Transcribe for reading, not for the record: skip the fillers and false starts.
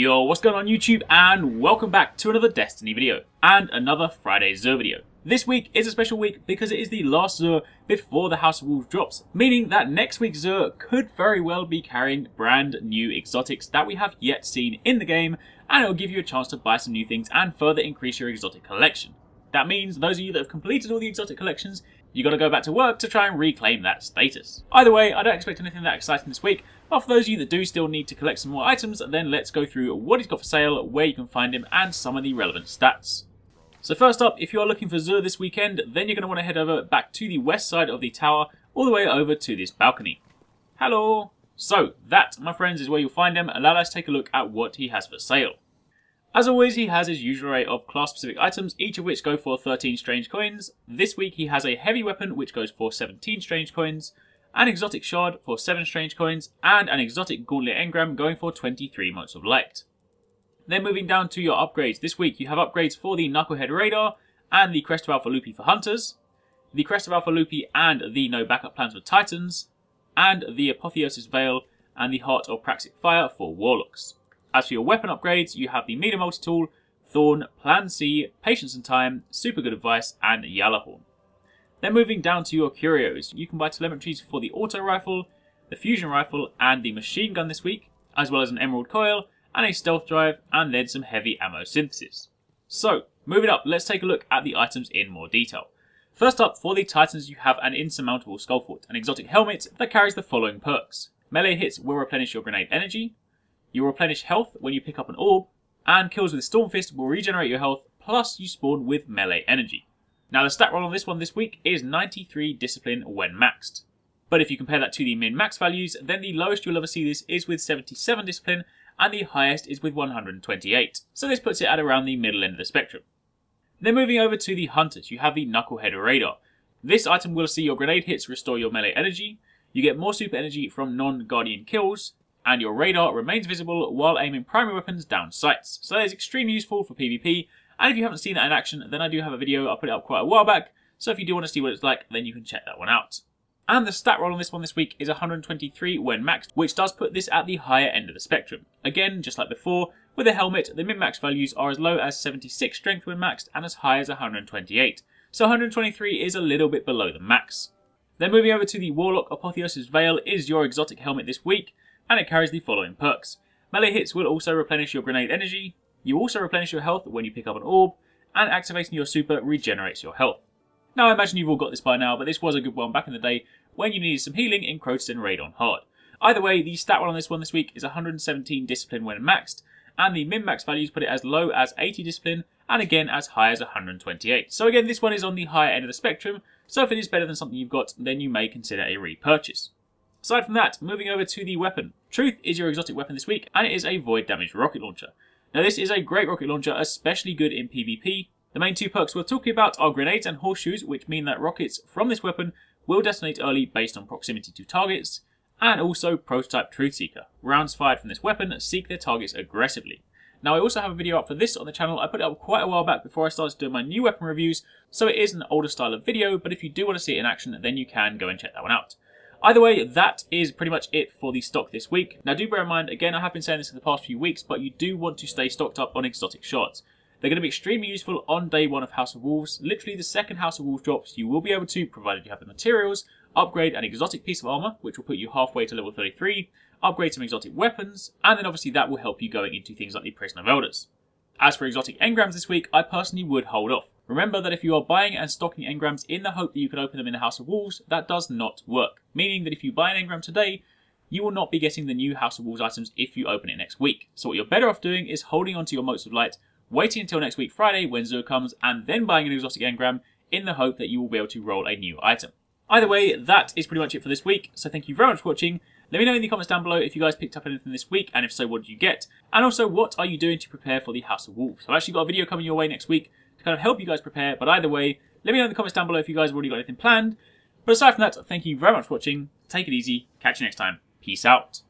Yo, what's going on YouTube, and welcome back to another Destiny video, and another Friday Xur video. This week is a special week because it is the last Xur before the House of Wolves drops, meaning that next week's Xur could very well be carrying brand new exotics that we have yet seen in the game, and it will give you a chance to buy some new things and further increase your exotic collection. That means those of you that have completed all the exotic collections, you got to go back to work to try and reclaim that status. Either way, I don't expect anything that exciting this week, but for those of you that do still need to collect some more items, then let's go through what he's got for sale, where you can find him, and some of the relevant stats. So first up, if you are looking for Xur this weekend, then you're going to want to head over back to the west side of the tower, all the way over to this balcony. Hello! So that, my friends, is where you'll find him, and now let's take a look at what he has for sale. As always, he has his usual array of class-specific items, each of which go for 13 strange coins. This week he has a heavy weapon which goes for 17 strange coins, an exotic shard for 7 strange coins, and an exotic gauntlet engram going for 23 motes of light. Then moving down to your upgrades, this week you have upgrades for the Knucklehead Radar and the Crest of Alpha Lupi for Hunters, the Crest of Alpha Lupi and the No Backup Plans for Titans, and the Apotheosis Veil and the Heart of Praxic Fire for Warlocks. As for your weapon upgrades, you have the Meter Multi-Tool, Thorn, Plan C, Patience and Time, Super Good Advice, and Yalahorn. Then moving down to your curios, you can buy telemetries for the Auto Rifle, the Fusion Rifle, and the Machine Gun this week, as well as an Emerald Coil, and a Stealth Drive, and then some Heavy Ammo Synthesis. So, moving up, let's take a look at the items in more detail. First up, for the Titans, you have an Insurmountable Skullfort, an exotic helmet that carries the following perks. Melee hits will replenish your grenade energy, you will replenish health when you pick up an orb, and kills with Stormfist will regenerate your health, plus you spawn with melee energy. Now the stat roll on this one this week is 93 discipline when maxed. But if you compare that to the min-max values, then the lowest you'll ever see this is with 77 discipline, and the highest is with 128. So this puts it at around the middle end of the spectrum. Then moving over to the Hunters, you have the Knucklehead Radar. This item will see your grenade hits restore your melee energy, you get more super energy from non-guardian kills, and your radar remains visible while aiming primary weapons down sights. So that is extremely useful for PvP, and if you haven't seen that in action, then I do have a video, I put it up quite a while back, so if you do want to see what it's like, then you can check that one out. And the stat roll on this one this week is 123 when maxed, which does put this at the higher end of the spectrum. Again, just like before, with the helmet, the min-max values are as low as 76 strength when maxed, and as high as 128. So 123 is a little bit below the max. Then moving over to the Warlock Apotheosis Veil is your exotic helmet this week, and it carries the following perks. Melee hits will also replenish your grenade energy, you also replenish your health when you pick up an orb, and activating your super regenerates your health. Now I imagine you've all got this by now, but this was a good one back in the day when you needed some healing in Crotus and Raid on Hard. Either way, the stat roll on this one this week is 117 discipline when maxed, and the min-max values put it as low as 80 discipline, and again as high as 128. So again, this one is on the higher end of the spectrum, so if it is better than something you've got, then you may consider a repurchase. Aside from that, moving over to the weapon. Truth is your exotic weapon this week, and it is a Void Damage Rocket Launcher. Now this is a great rocket launcher, especially good in PvP. The main two perks we're talking about are grenades and horseshoes, which mean that rockets from this weapon will detonate early based on proximity to targets, and also Prototype Truthseeker. Rounds fired from this weapon seek their targets aggressively. Now I also have a video up for this on the channel. I put it up quite a while back before I started doing my new weapon reviews, so it is an older style of video, but if you do want to see it in action, then you can go and check that one out. Either way, that is pretty much it for the stock this week. Now do bear in mind, again, I have been saying this for the past few weeks, but you do want to stay stocked up on exotic shards. They're going to be extremely useful on day one of House of Wolves. Literally the second House of Wolves drops, you will be able to, provided you have the materials, upgrade an exotic piece of armour, which will put you halfway to level 33, upgrade some exotic weapons, and then obviously that will help you going into things like the Prison of Elders. As for exotic engrams this week, I personally would hold off. Remember that if you are buying and stocking engrams in the hope that you can open them in the House of Wolves, that does not work. Meaning that if you buy an engram today, you will not be getting the new House of Wolves items if you open it next week. So what you're better off doing is holding onto your motes of light, waiting until next week Friday when Xur comes, and then buying an exotic engram in the hope that you will be able to roll a new item. Either way, that is pretty much it for this week, so thank you very much for watching. Let me know in the comments down below if you guys picked up anything this week, and if so, what did you get? And also, what are you doing to prepare for the House of Wolves? I've actually got a video coming your way next week to kind of help you guys prepare, but either way, let me know in the comments down below if you guys have already got anything planned. But aside from that, thank you very much for watching, take it easy, catch you next time, peace out.